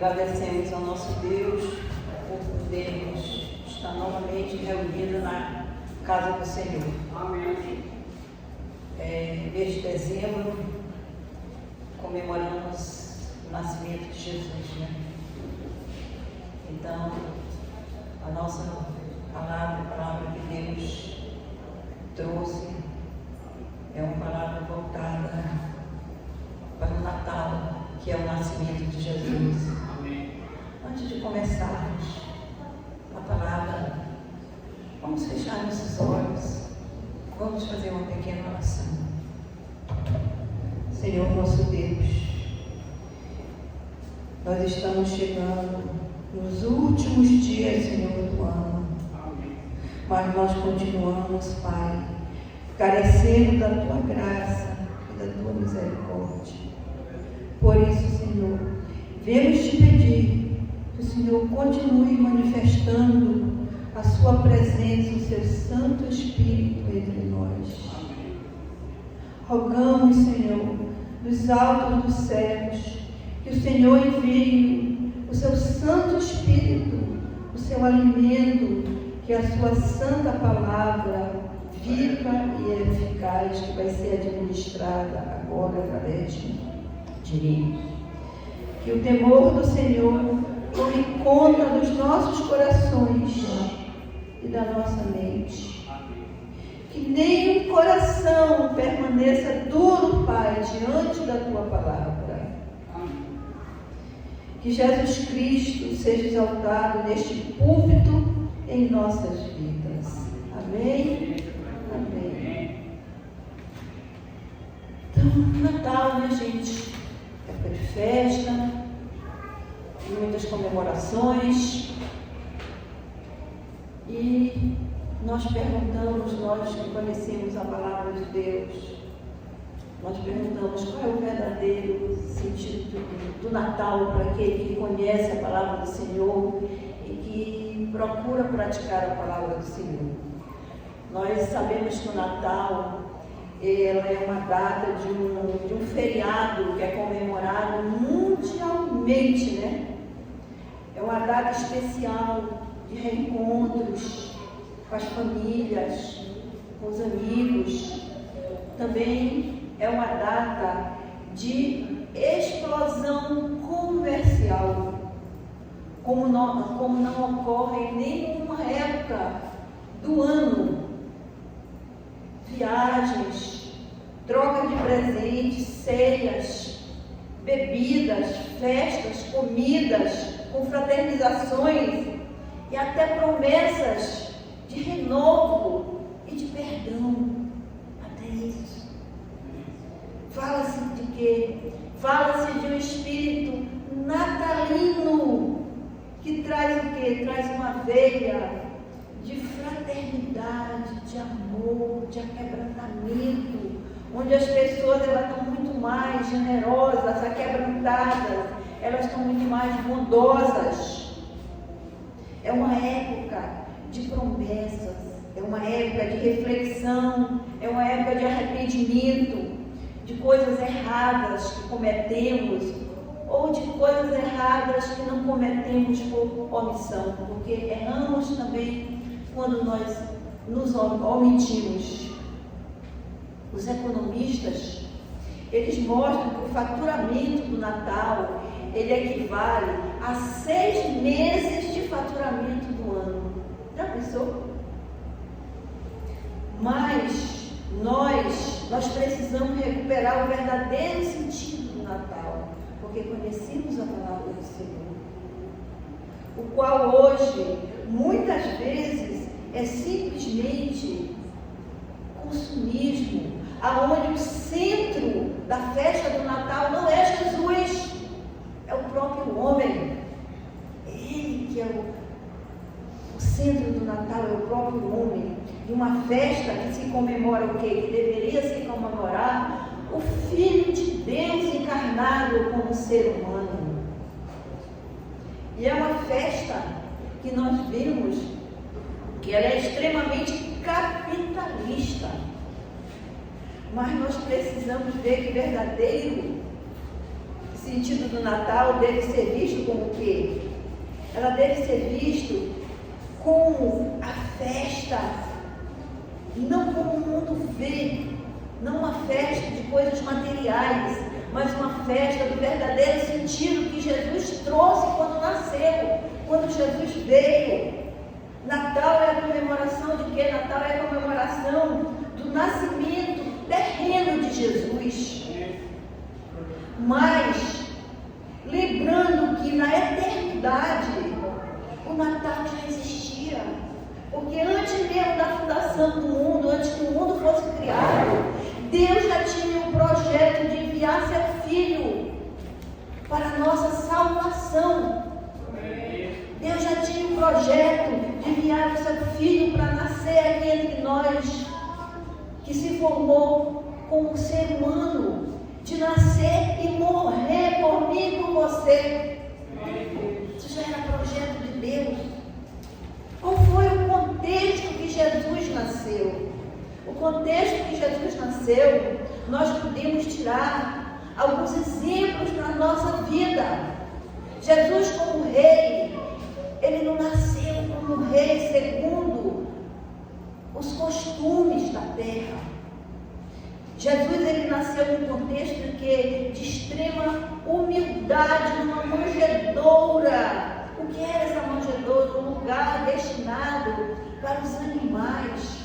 Agradecemos ao nosso Deus por podermos estar novamente reunidos na casa do Senhor. Amém. Mês de dezembro, comemoramos o nascimento de Jesus, né? Então, a nossa palavra, a palavra que Deus trouxe, é uma palavra voltada para o Natal, que é o nascimento de Jesus. Amém. Antes de começarmos a palavra, vamos fechar nossos olhos, vamos fazer uma pequena oração. Senhor nosso Deus, nós estamos chegando nos últimos dias, Senhor, do ano. Amém. Mas nós continuamos, Pai, carecendo da Tua graça e da Tua misericórdia. Por isso, Senhor, viemos te pedir que o Senhor continue manifestando a Sua presença, o Seu Santo Espírito entre nós. Amém. Rogamos, Senhor, dos altos dos céus, que o Senhor envie o Seu Santo Espírito, o Seu alimento, que é a Sua Santa Palavra, viva e eficaz, que vai ser administrada agora através de mim. Que o temor do Senhor tome conta dos nossos corações e da nossa mente. Que nenhum coração permaneça duro, Pai, diante da Tua palavra. Que Jesus Cristo seja exaltado neste púlpito em nossas vidas. Amém? Amém. Então, Natal, né, gente? Época de festa, muitas comemorações. E nós perguntamos, nós que conhecemos a palavra de Deus, nós perguntamos qual é o verdadeiro sentido do Natal para aquele que conhece a palavra do Senhor e que procura praticar a palavra do Senhor. Nós sabemos que o Natal ela é uma data de um feriado que é comemorado mundialmente, né? É uma data especial de reencontros com as famílias, com os amigos. Também é uma data de explosão comercial, como não ocorre em nenhuma época do ano. Viagens, troca de presentes, ceias, bebidas, festas, comidas, confraternizações e até promessas de renovo e de perdão. Até isso. Fala-se de quê? Fala-se de um espírito natalino que traz o quê? Traz uma veia de fraternidade, de amor, de aquebrantamento, onde as pessoas elas estão muito mais generosas, aquebrantadas, elas estão muito mais bondosas. É uma época de promessas, é uma época de reflexão, é uma época de arrependimento, de coisas erradas que cometemos, ou de coisas erradas que não cometemos por omissão, porque erramos também quando nós nos omitimos. Os economistas, eles mostram que o faturamento do Natal, ele equivale a 6 meses de faturamento do ano. Já pensou? Mas nós precisamos recuperar o verdadeiro sentido do Natal, porque conhecemos a palavra do Senhor, o qual hoje, muitas vezes, é simplesmente consumismo, aonde o centro da festa do Natal não é Jesus, é o próprio homem. Ele que é o centro do Natal, é o próprio homem. E uma festa que se comemora o quê? Que deveria se comemorar o Filho de Deus encarnado como ser humano. E é uma festa que nós vimos que ela é extremamente capitalista. Mas nós precisamos ver que verdadeiro sentido do Natal deve ser visto como o quê? Ela deve ser visto como a festa, não como o mundo vê, não uma festa de coisas materiais, mas uma festa do verdadeiro sentido que Jesus trouxe quando nasceu, quando Jesus veio. Natal é a comemoração de quê? Natal é a comemoração do nascimento terreno de Jesus. Mas, lembrando que na eternidade, o Natal já existia. Porque antes mesmo da fundação do mundo, antes que o mundo fosse criado, Deus já tinha um projeto de enviar seu Filho para a nossa salvação. Deus já tinha um projeto de enviar o seu Filho para nascer aqui entre nós, que se formou como ser humano, de nascer e morrer por mim e por você. Isso já era projeto de Deus. Qual foi o contexto que Jesus nasceu? O contexto que Jesus nasceu, nós podemos tirar alguns exemplos para a nossa vida. Jesus como rei, ele não nasceu como rei segundo os costumes da terra. Jesus, ele nasceu num contexto de extrema humildade, numa manjedoura. O que era essa manjedoura? Um lugar destinado para os animais.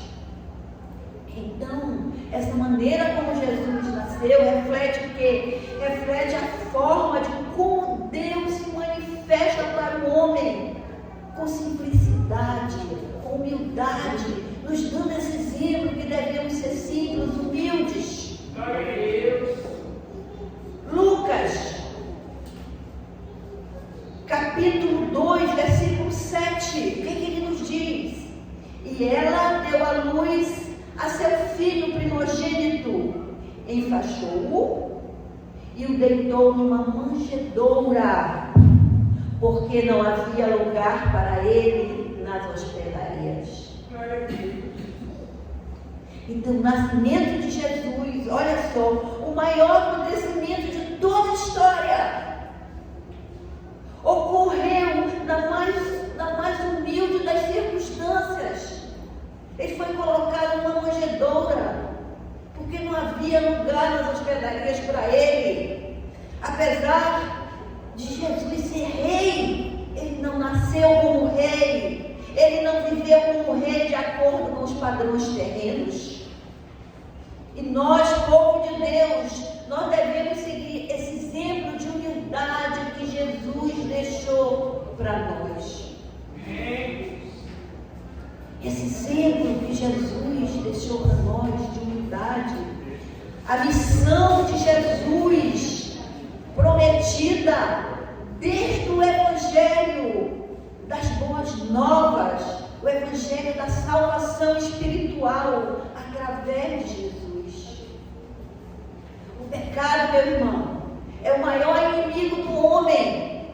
Então, essa maneira como Jesus nasceu reflete o quê? Reflete a forma de como Deus se manifesta para o homem, com simplicidade, com humildade, nos dando esse exemplo que devemos ser simples, humildes. Lucas, capítulo 2, versículo 7, o que ele nos diz? E ela deu à luz a seu filho primogênito, enfaixou-o e o deitou numa manjedoura, porque não havia lugar para ele nas hospedarias. Então, o nascimento de Jesus, olha só, o maior acontecimento de toda a história, ocorreu na mais humilde das circunstâncias. Ele foi colocado numa manjedoura, porque não havia lugar nas hospedarias para ele. Apesar de Jesus ser rei, ele não nasceu como rei, ele não viveu como rei de acordo com os padrões terrenos. E nós, povo de Deus, nós devemos seguir esse exemplo de humildade que Jesus deixou para nós. Esse exemplo que Jesus deixou para nós de humildade. A missão de Jesus prometida desde o Evangelho das Boas Novas, o Evangelho da salvação espiritual através de Jesus. O pecado, meu irmão, é o maior inimigo do homem,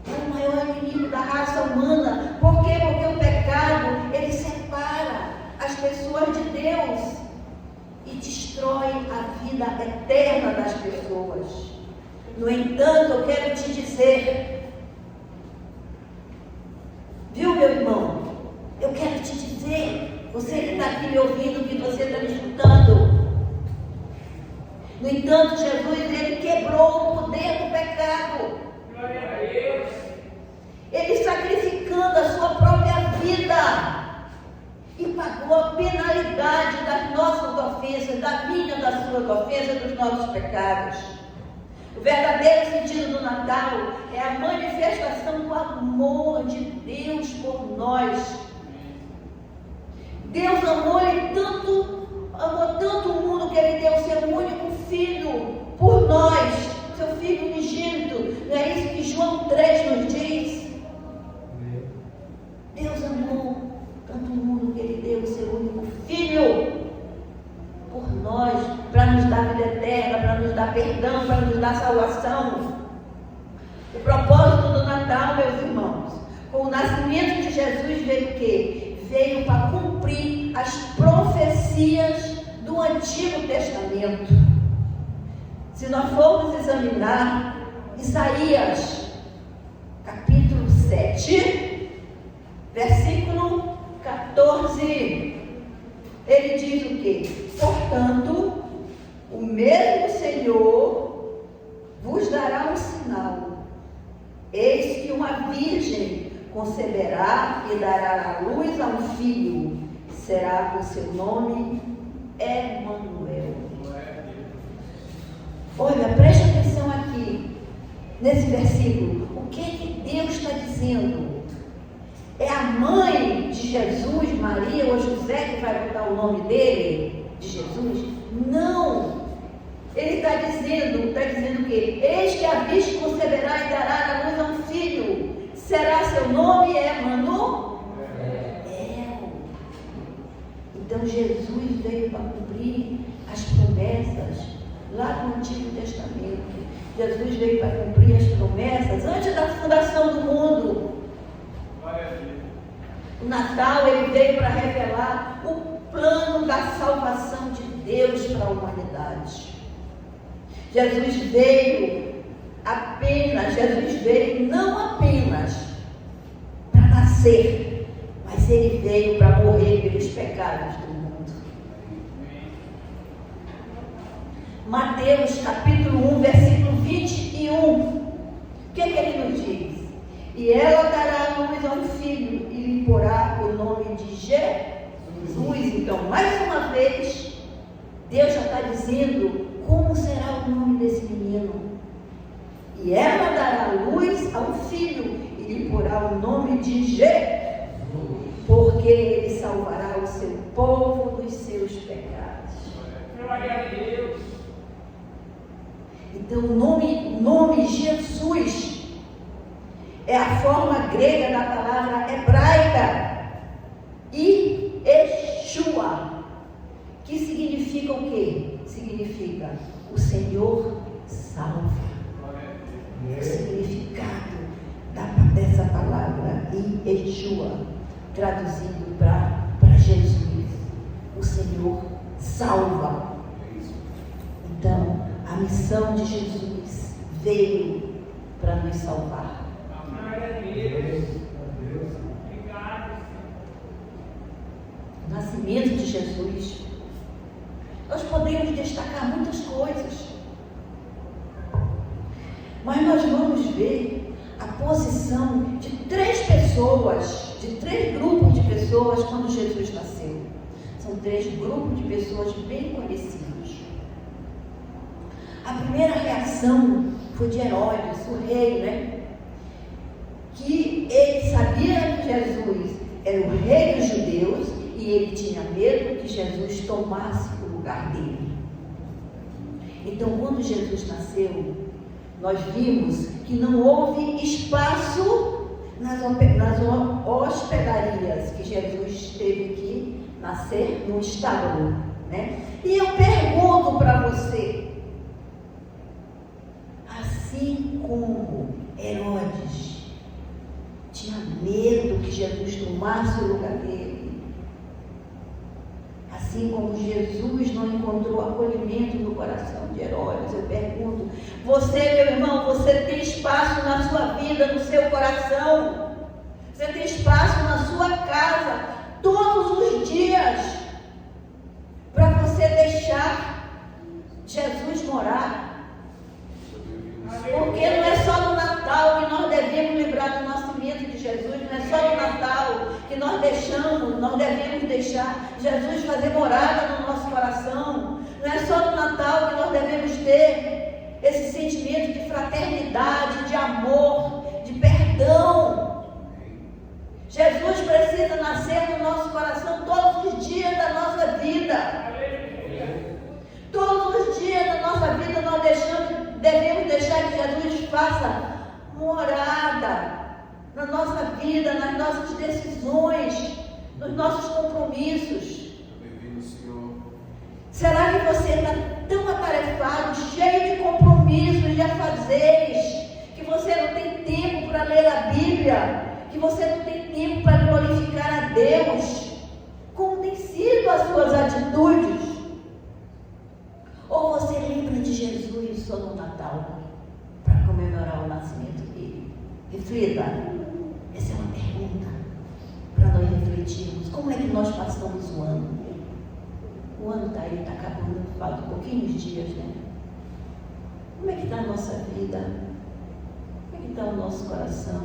é o maior inimigo da raça humana. Por quê? Porque o pecado, ele separa as pessoas de Deus e destrói a vida eterna das pessoas. No entanto, eu quero te dizer, viu, meu irmão? Eu quero te dizer, você que está aqui me ouvindo, que você está me escutando. No entanto, Jesus, ele quebrou o poder do pecado. Glória a Deus. Ele sacrificando a sua própria vida e pagou a penalidade das nossas ofensas, da minha, das suas ofensas, dos nossos pecados. O verdadeiro sentido do Natal é a manifestação do amor de Deus por nós. Deus amou tanto o mundo que ele deu o seu único filho por nós, seu filho unigênito. Não é isso que João 3 nos diz? Deus amou tanto o mundo que ele deu o seu único filho por nós, para nos dar vida eterna, para nos dar perdão, para nos dar salvação. O propósito do Natal, meus irmãos, com o nascimento de Jesus veio o quê? Veio para cumprir as profecias do Antigo Testamento. Se nós formos examinar Isaías, capítulo 7, versículo 14, ele diz o quê? Portanto, o mesmo Senhor vos dará um sinal. Eis que uma virgem conceberá e dará à luz a um filho. Será o seu nome Emanuel. Olha, preste atenção aqui, nesse versículo. O que Deus está dizendo? É a mãe de Jesus, Maria ou José, que vai botar o nome dele, de Jesus? Não. Ele está dizendo o quê? Eis que a virgem conceberá e dará à luz a um filho. Será seu nome Emanuel? Então Jesus veio para cumprir as promessas lá no Antigo Testamento. Jesus veio para cumprir as promessas antes da fundação do mundo. O Natal, ele veio para revelar o plano da salvação de Deus para a humanidade. Jesus veio não apenas para nascer, mas ele veio para morrer pelos pecados do mundo. Mateus capítulo 1, versículo 21. O que ele nos diz? E ela dará à luz a um filho e lhe porá o nome de Jesus. Então, mais uma vez, Deus já está dizendo como será o nome desse menino. E ela dará à luz a um filho e lhe porá o nome de Jesus, porque ele salvará o seu povo dos seus pecados. Glória a Deus. Então, o nome Jesus é a forma grega da palavra hebraica Yeshua, que significa o quê? Significa o Senhor salva. O significado dessa palavra Yeshua, traduzido para Jesus, o Senhor salva. Então, a missão de Jesus veio para nos salvar. O nascimento de Jesus, nós podemos destacar muitas coisas, mas nós vamos ver a posição de três grupos de pessoas quando Jesus nasceu. São três grupos de pessoas bem conhecidos. A primeira reação foi de Herodes, o rei, né? Que ele sabia que Jesus era o rei dos judeus e ele tinha medo que Jesus tomasse o lugar dele. Então, quando Jesus nasceu, nós vimos que não houve espaço nas hospedarias que Jesus teve que nascer no estábulo, né? E eu pergunto para você, assim como Herodes tinha medo que Jesus tomasse o lugar dele, assim como Jesus não encontrou acolhimento no coração de Herodes, eu pergunto, você, meu irmão, você tem espaço na sua vida, no seu coração? Você tem espaço na sua casa, todos os dias, para você deixar Jesus morar? Porque não é só no Natal que nós devemos lembrar do nascimento de Jesus, não é só no Natal que nós devemos deixar Jesus fazer morada no nosso coração, não é só no Natal que nós devemos ter esse sentimento de fraternidade, de amor, de perdão. Jesus precisa nascer no nosso coração todos os dias da nossa vida. Todos os dias da nossa vida nós devemos deixar que Jesus faça morada na nossa vida, nas nossas decisões, nos nossos compromissos. Será que você está tão atarefado, cheio de compromissos, de afazeres, que você não tem tempo para ler a Bíblia, que você não tem tempo para glorificar a Deus? Como tem sido as suas atitudes? Ou você lembra de Jesus só no Natal para comemorar o nascimento dele? Reflita. Essa é uma pergunta para nós refletirmos. Como é que nós passamos o ano? O ano está aí, está acabando, falta pouquinhos dias, né? Como é que está a nossa vida? Como é que está o nosso coração?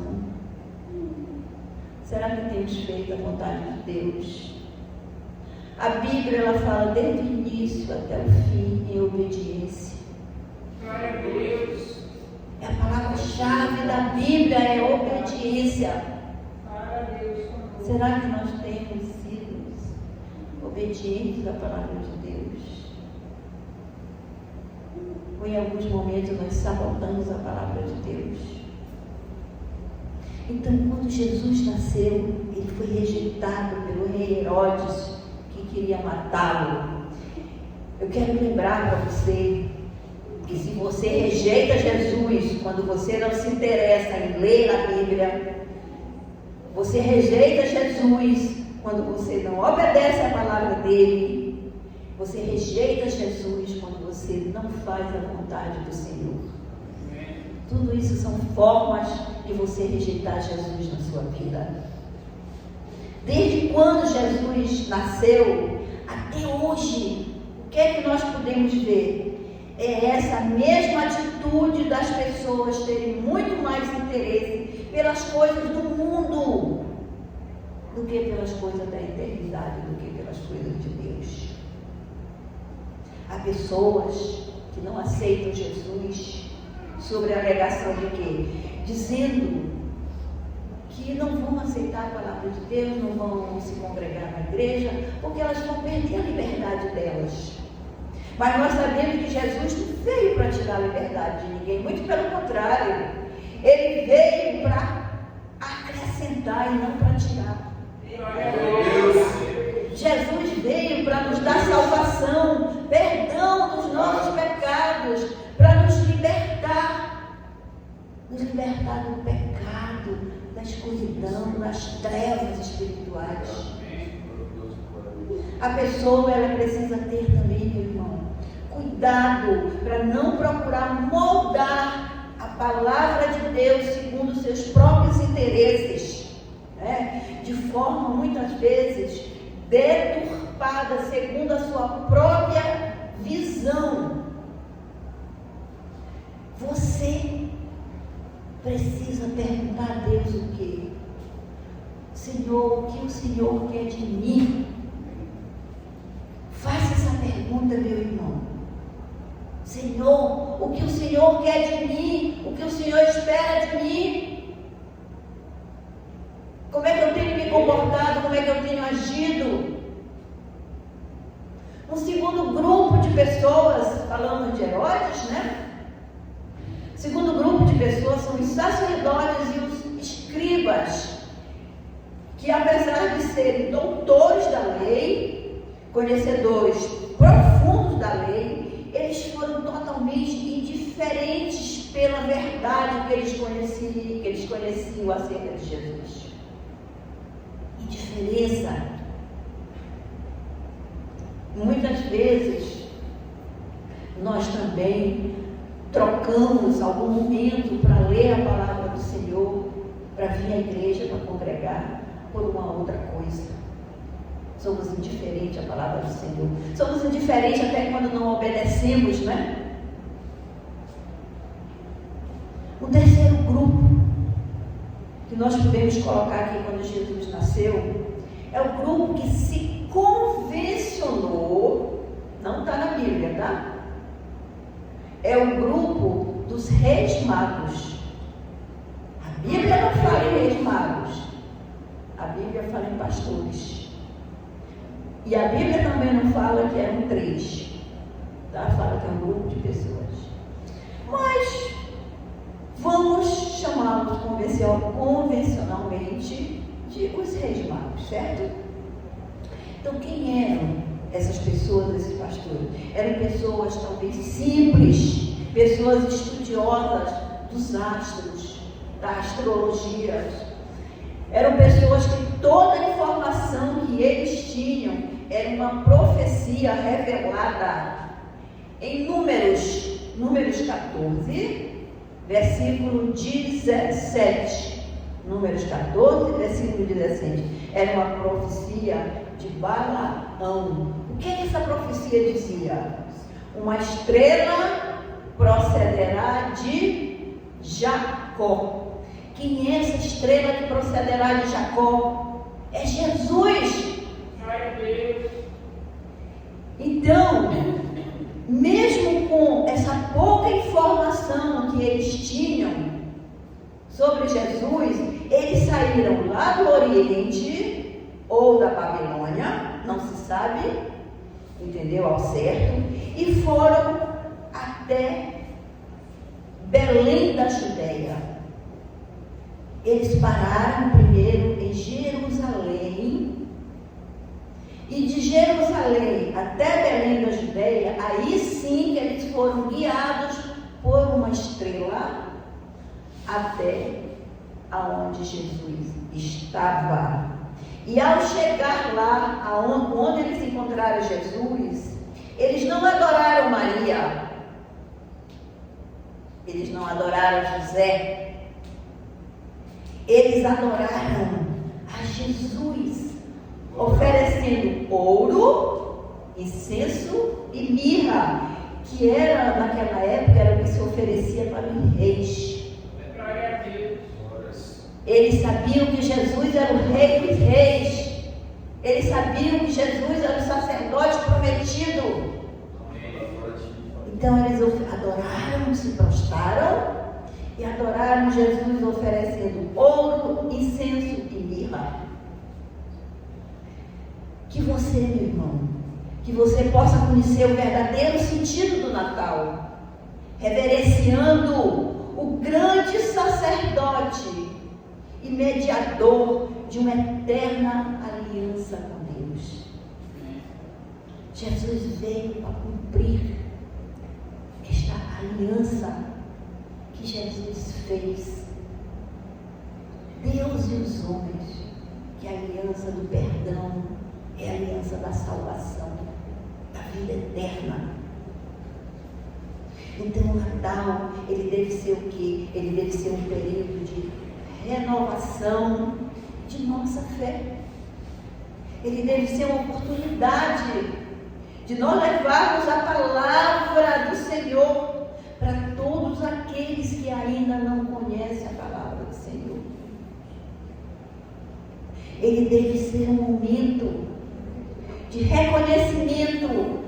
Será que temos feito a vontade de Deus? A Bíblia, ela fala desde o início até o fim em obediência. Glória a Deus. A palavra-chave da Bíblia é obediência. Glória a Deus. Será que nós temos sido obedientes à palavra de Deus? Ou em alguns momentos nós sabotamos a palavra de Deus? Então, quando Jesus nasceu, ele foi rejeitado pelo rei Herodes, que queria matá-lo. Eu quero lembrar para você que se você rejeita Jesus, quando você não se interessa em ler a Bíblia, você rejeita Jesus quando você não obedece à palavra dele, você rejeita Jesus quando você não faz a vontade do Senhor. Tudo isso são formas de você rejeitar Jesus na sua vida. Desde quando Jesus nasceu até hoje, o que é que nós podemos ver? É essa mesma atitude das pessoas terem muito mais interesse pelas coisas do mundo do que pelas coisas da eternidade, do que pelas coisas de Deus. Há pessoas que não aceitam Jesus sobre a alegação de quê? Dizendo que não vão aceitar a palavra de Deus, não vão se congregar na igreja, porque elas vão perder a liberdade delas. Mas nós sabemos que Jesus não veio para tirar a liberdade de ninguém, muito pelo contrário. Ele veio para acrescentar e não para tirar. Jesus veio para nos dar salvação, perdão dos nossos pecados, para nos libertar do pecado, da escuridão, das trevas espirituais. A pessoa, ela precisa ter também, meu irmão, cuidado para não procurar moldar a palavra de Deus segundo os seus próprios interesses, né? De forma muitas vezes deturpada segundo a sua própria visão. Você precisa perguntar a Deus o quê? Senhor, o que o Senhor quer de mim? Faça essa pergunta, meu irmão. Senhor, o que o Senhor quer de mim? O que o Senhor espera de mim? Como é que eu tenho me comportado? Como é que eu tenho agido? Um segundo grupo de pessoas, falando de Herodes, né? O segundo grupo de pessoas são os sacerdotes e os escribas, que apesar de serem doutores da lei, conhecedores profundos da lei, eles foram totalmente indiferentes pela verdade que eles conheciam acerca de Jesus. Indiferença. Muitas vezes nós também trocamos algum momento para ler a palavra do Senhor, para vir à igreja, para congregar, por uma outra coisa. Somos indiferentes à palavra do Senhor. Somos indiferentes até quando não obedecemos, né? O terceiro grupo que nós podemos colocar aqui quando Jesus nasceu é o grupo que se convencionou, não está na Bíblia, tá? É o grupo dos reis magos. A Bíblia não fala em reis magos. A Bíblia fala em pastores. E a Bíblia também não fala que eram 3. Tá? Fala que é um grupo de pessoas. Mas vamos chamá-los convencionalmente de os reis magos, certo? Então, quem eram essas pessoas, esses pastores? Eram pessoas talvez simples, pessoas estudiosas dos astros, da astrologia. Eram pessoas que toda a informação que eles tinham era uma profecia revelada em números Números 14, versículo 17. Números 14, versículo 17. Era uma profecia de Balaão. O que essa profecia dizia? Uma estrela procederá de Jacó. Quem é essa estrela que procederá de Jacó? É Jesus. Glória a Deus. Então, mesmo com essa pouca informação que eles tinham sobre Jesus, eles saíram lá do Oriente ou da Babilônia, não se sabe, entendeu, ao certo, e foram até Belém da Judeia. Eles pararam primeiro em Jerusalém, e de Jerusalém até Belém da Judeia, aí sim que eles foram guiados por uma estrela até aonde Jesus estava. E ao chegar lá, onde eles encontraram Jesus, eles não adoraram Maria, eles não adoraram José, eles adoraram a Jesus, oferecendo ouro, incenso e mirra, que era, naquela época, era o que se oferecia para os reis. Glória a Deus. Eles sabiam que Jesus era o Rei dos Reis. Eles sabiam que Jesus era o sacerdote prometido. Então eles adoraram, se prostraram e adoraram Jesus, oferecendo ouro, incenso e mirra. Que você, meu irmão, que você possa conhecer o verdadeiro sentido do Natal, reverenciando o grande sacerdote e mediador de uma eterna aliança com Deus. Jesus veio para cumprir esta aliança que Jesus fez. Deus e os homens, que a aliança do perdão é a aliança da salvação, da vida eterna. Então o Natal, ele deve ser o quê? Ele deve ser um período de renovação de nossa fé. Ele deve ser uma oportunidade de nós levarmos a palavra do Senhor para todos aqueles que ainda não conhecem a palavra do Senhor. Ele deve ser um momento de reconhecimento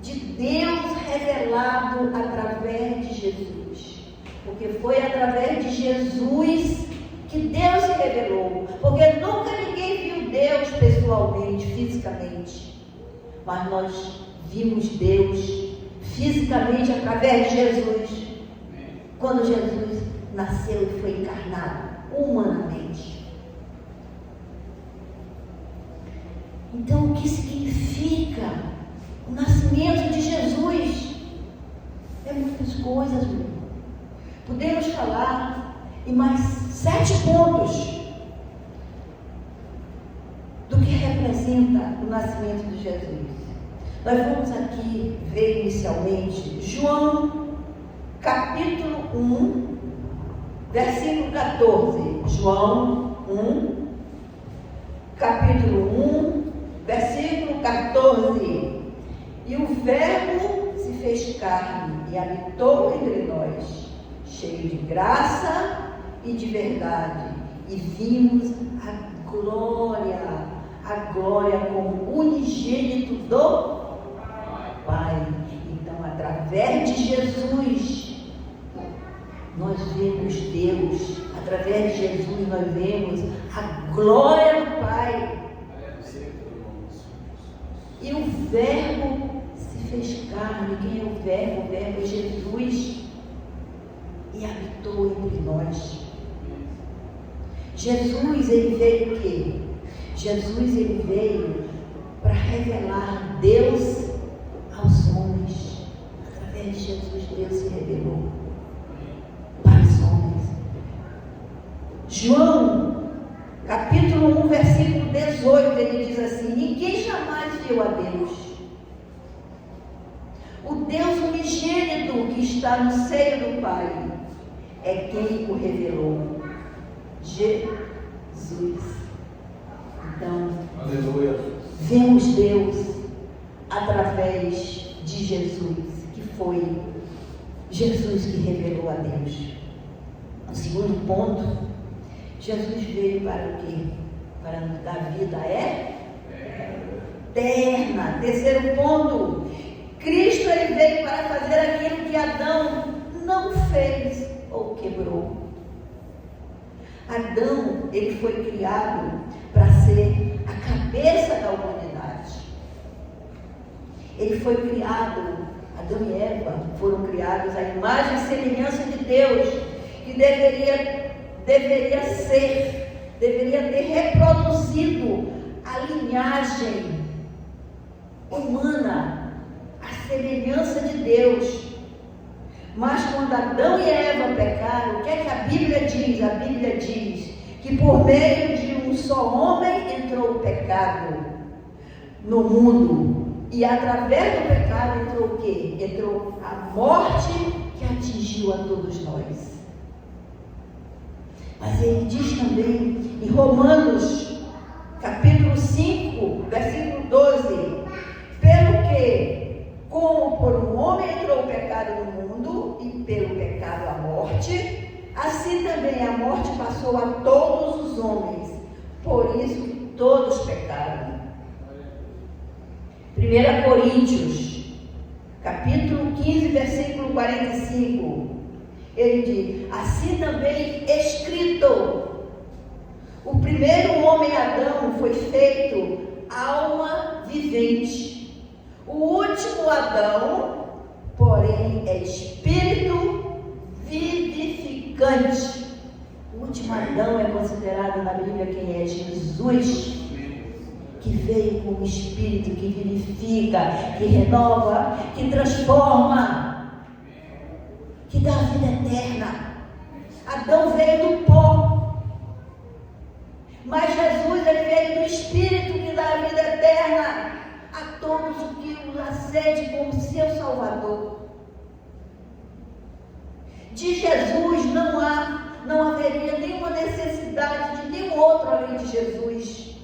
de Deus revelado através de Jesus. Porque foi através de Jesus que Deus se revelou. Porque nunca ninguém viu Deus pessoalmente, fisicamente. Mas nós vimos Deus fisicamente através de Jesus. Quando Jesus nasceu e foi encarnado humanamente. Então, o que significa o nascimento de Jesus? É muitas coisas, meu irmão. Podemos falar em mais 7 pontos do que representa o nascimento de Jesus. Nós vamos aqui ver inicialmente João, capítulo 1, versículo 14. João 1, capítulo 1, versículo 14. E o Verbo se fez carne e habitou entre nós, cheio de graça e de verdade, e vimos a glória como unigênito do Pai. Então, através de Jesus, nós vemos Deus. Através de Jesus, nós vemos a glória do Pai. E o Verbo se fez carne. Quem é o Verbo? O Verbo é Jesus. E habitou entre nós. Jesus, ele veio o quê? Jesus, ele veio para revelar Deus aos homens. Através de Jesus, Deus se revelou para os homens. João, capítulo 1, versículo 18, ele diz assim: ninguém jamais viu a Deus. O Deus unigênito, está no seio do Pai, é quem o revelou. Jesus. Então, aleluia, vemos Deus através de Jesus, que foi Jesus que revelou a Deus. O segundo ponto, Jesus veio para o quê? Para nos dar vida eterna. Terceiro ponto, Cristo ele veio para fazer aquilo que Adão não fez ou quebrou. Adão, ele foi criado para ser a cabeça da humanidade. Ele foi criado, Adão e Eva foram criados à imagem e semelhança de Deus, que deveria ter reproduzido a linhagem humana, a semelhança de Deus. Mas quando Adão e Eva pecaram, o que é que a Bíblia diz? A Bíblia diz que por meio de um só homem entrou o pecado no mundo. E através do pecado entrou o quê? Entrou a morte que atingiu a todos nós. Mas ele diz também em Romanos, capítulo 5, versículo 12, pelo que, como por um homem entrou o pecado no mundo, e pelo pecado a morte, assim também a morte passou a todos os homens, por isso todos pecaram. 1 Coríntios, capítulo 15, versículo 45, ele diz, assim também escrito, o primeiro homem Adão foi feito alma vivente, o último Adão, porém, é espírito vivificante. O último Adão é considerado na Bíblia quem é? Jesus, que veio com o Espírito que vivifica, que renova, que transforma, que dá vida eterna. Adão veio do pó, mas Jesus ele veio do Espírito que dá a vida eterna a todos que o aceitem como seu Salvador. De Jesus não haveria nenhuma necessidade de nenhum outro além de Jesus.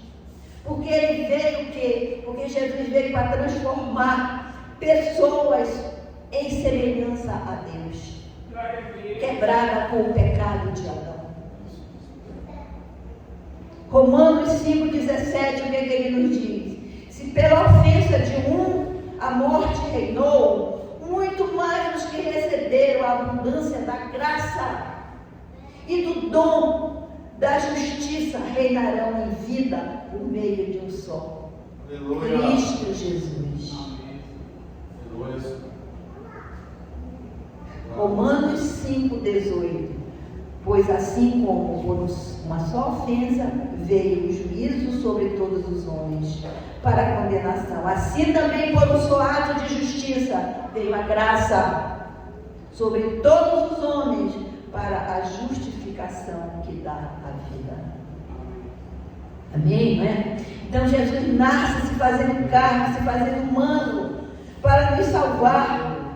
Porque ele veio o quê? Porque Jesus veio para transformar pessoas em semelhança a Deus, quebrada com o pecado de Adão. Romanos 5,17, o que ele nos diz? Se pela ofensa de um a morte reinou, muito mais os que receberam a abundância da graça e do dom da justiça reinarão em vida por meio de um só, aleluia, Cristo Jesus. Aleluia. Romanos 5,18, pois assim como por uma só ofensa veio o juízo sobre todos os homens para a condenação, assim também por um só ato de justiça veio a graça sobre todos os homens para a justificação que dá a vida. Amém, não é? Então Jesus nasce se fazendo carne, se fazendo humano, para nos salvar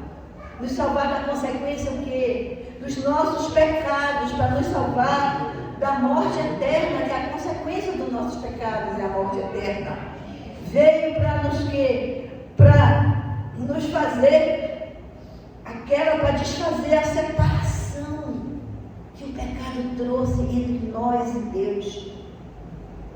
da consequência o quê? Dos nossos pecados, para nos salvar da morte eterna, que é a consequência dos nossos pecados, é a morte eterna. Veio para nos quê? Para nos fazer para desfazer a separação que o pecado trouxe entre nós e Deus,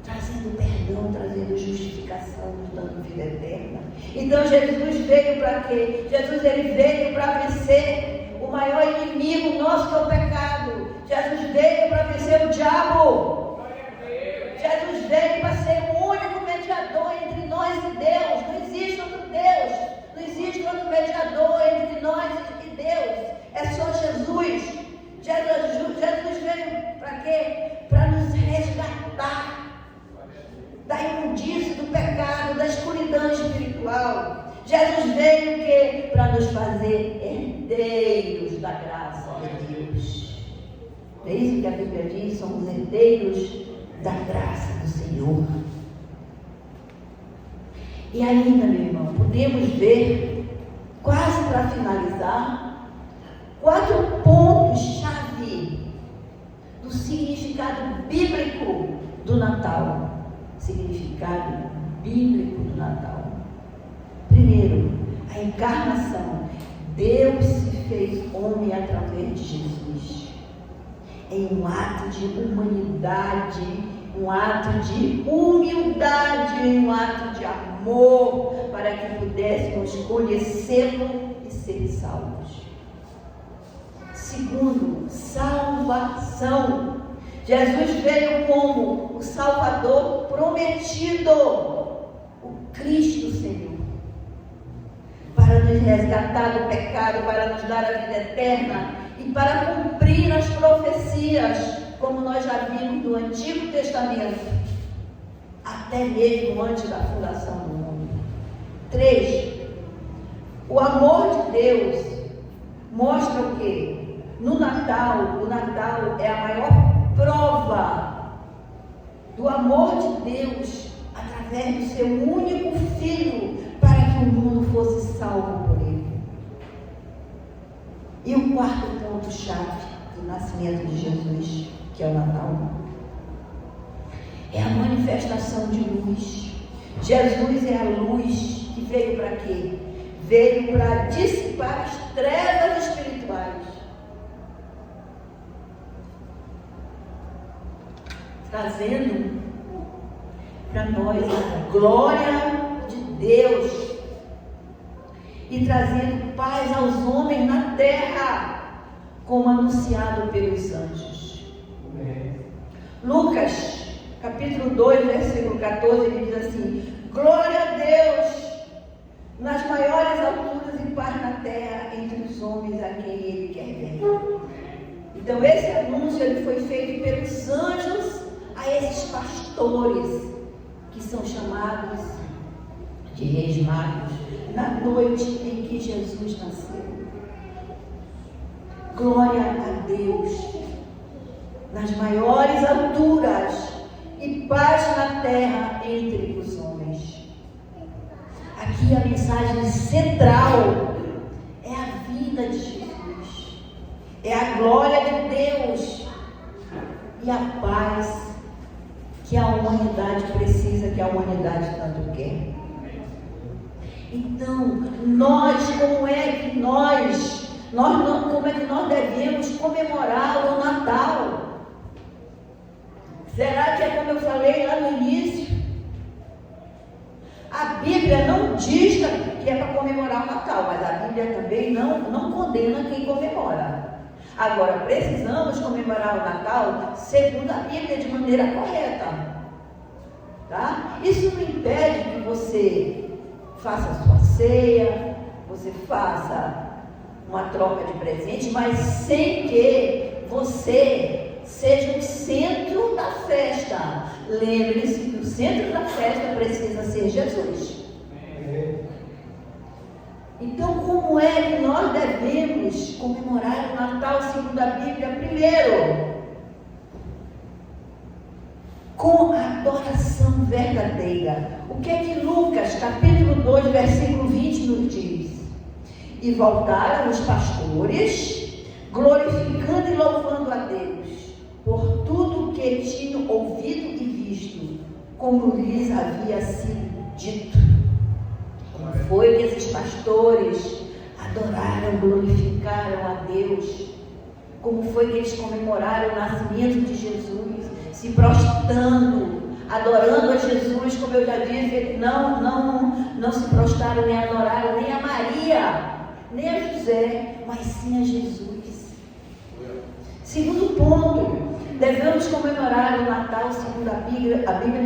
trazendo perdão, trazendo justificação, nos dando vida eterna. Então Jesus veio para quê? Jesus ele veio para vencer o maior inimigo nosso, que é o pecado. Jesus veio para vencer o diabo. Jesus veio para ser o único mediador entre nós e Deus. Não existe outro Deus, não existe outro mediador entre nós e Deus. É só Jesus. Jesus veio para quê? Para nos resgatar da imundícia, do pecado, da escuridão espiritual. Jesus veio o quê? Para nos fazer herdeiros da graça de Deus. É isso que a Bíblia diz, somos herdeiros da graça do Senhor. E ainda, meu irmão, podemos ver, quase para finalizar, 4 pontos-chave do significado bíblico do Natal. Significado bíblico do Natal. Primeiro, a encarnação. Deus se fez homem através de Jesus. Em um ato de humanidade, um ato de humildade, um ato de amor, para que pudéssemos conhecê-lo e ser salvos. Segundo, salvação. Jesus veio como o Salvador prometido, o Cristo Senhor, para nos resgatar do pecado, para nos dar a vida eterna e para cumprir as profecias, como nós já vimos do Antigo Testamento, até mesmo antes da fundação do mundo. 3. O amor de Deus mostra o quê? No Natal, o Natal é a maior prova do amor de Deus através do seu único Filho, para que o mundo fosse salvo por ele. E o 4º ponto-chave do nascimento de Jesus, que é o Natal, é a manifestação de luz. Jesus é a luz que veio para quê? Veio para dissipar as trevas espirituais, trazendo para nós a glória de Deus e trazendo paz aos homens na terra, como anunciado pelos anjos. Lucas, capítulo 2, versículo 14, ele diz assim: glória a Deus nas maiores alturas e paz na terra entre os homens a quem ele quer ver. Então esse anúncio ele foi feito pelos anjos a esses pastores, que são chamados de reis magos, na noite em que Jesus nasceu. Glória a Deus nas maiores alturas e paz na terra entre os homens. Aqui a mensagem central é a vida de Jesus, é a glória de Deus e a paz que a humanidade precisa, que a humanidade tanto quer. Então, como é que nós devemos comemorar o Natal? Será que é como eu falei lá no início? A Bíblia não diz que é para comemorar o Natal, mas a Bíblia também não condena quem comemora. Agora, precisamos comemorar o Natal segundo a Bíblia, de maneira correta. Tá? Isso não impede que você faça a sua ceia, você faça uma troca de presente, mas sem que você seja o centro da festa. Lembre-se que o centro da festa precisa ser Jesus. Então, como é que nós devemos comemorar o Natal segundo a Bíblia? Primeiro, com a adoração verdadeira. O que é que Lucas, capítulo 2, versículo 20 nos diz? E voltaram os pastores, glorificando e louvando a Deus, por tudo que tinham ouvido e visto, como lhes havia sido dito. Como foi que esses pastores adoraram, glorificaram a Deus? Como foi que eles comemoraram o nascimento de Jesus? Se prostrando, adorando a Jesus, como eu já disse, eles não se prostraram nem adoraram nem a Maria, nem a José, mas sim a Jesus. Segundo ponto, devemos comemorar o Natal segundo a Bíblia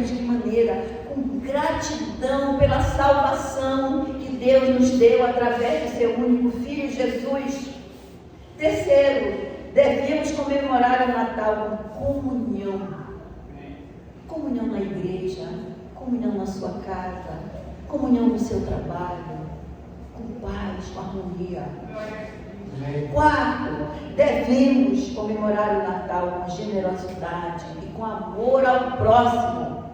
de que maneira? Com gratidão pela salvação que Deus nos deu através do seu único Filho, Jesus. Terceiro, devemos comemorar o Natal com comunhão. Comunhão na igreja, comunhão na sua casa, comunhão no seu trabalho, com paz, com harmonia. Quarto, devemos comemorar o Natal com generosidade e com amor ao próximo.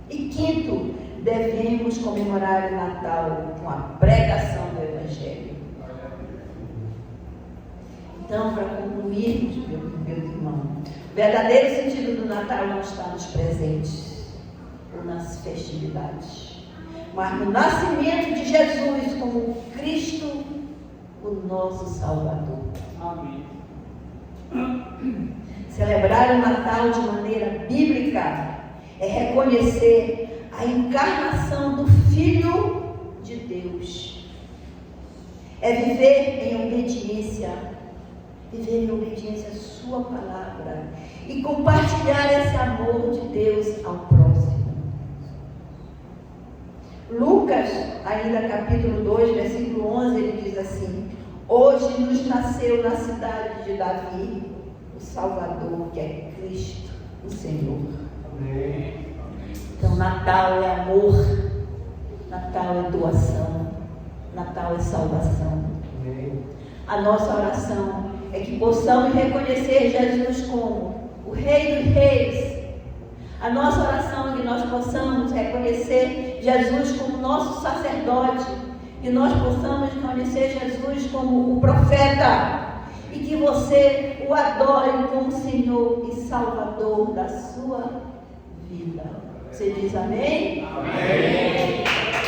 E quinto, devemos comemorar o Natal com a pregação do Evangelho. Então, para concluirmos, meus irmãos, o verdadeiro sentido do Natal não está nos presentes ou nas festividades, mas no nascimento de Jesus como Cristo, o nosso Salvador. Amém. Celebrar o Natal de maneira bíblica é reconhecer a encarnação do Filho de Deus. É viver em obediência à sua palavra e compartilhar esse amor de Deus ao próximo. Lucas, ainda capítulo 2, versículo 11, ele diz assim: hoje nos nasceu na cidade de Davi o Salvador, que é Cristo, o Senhor. Amém. Então, Natal é amor, Natal é doação, Natal é salvação. Amém. A nossa oração é que possamos reconhecer Jesus como o Rei dos Reis. A nossa oração é que nós possamos reconhecer Jesus como nosso sacerdote, que nós possamos reconhecer Jesus como o profeta, e que você o adore como Senhor e Salvador da sua vida. Você diz amém? Amém.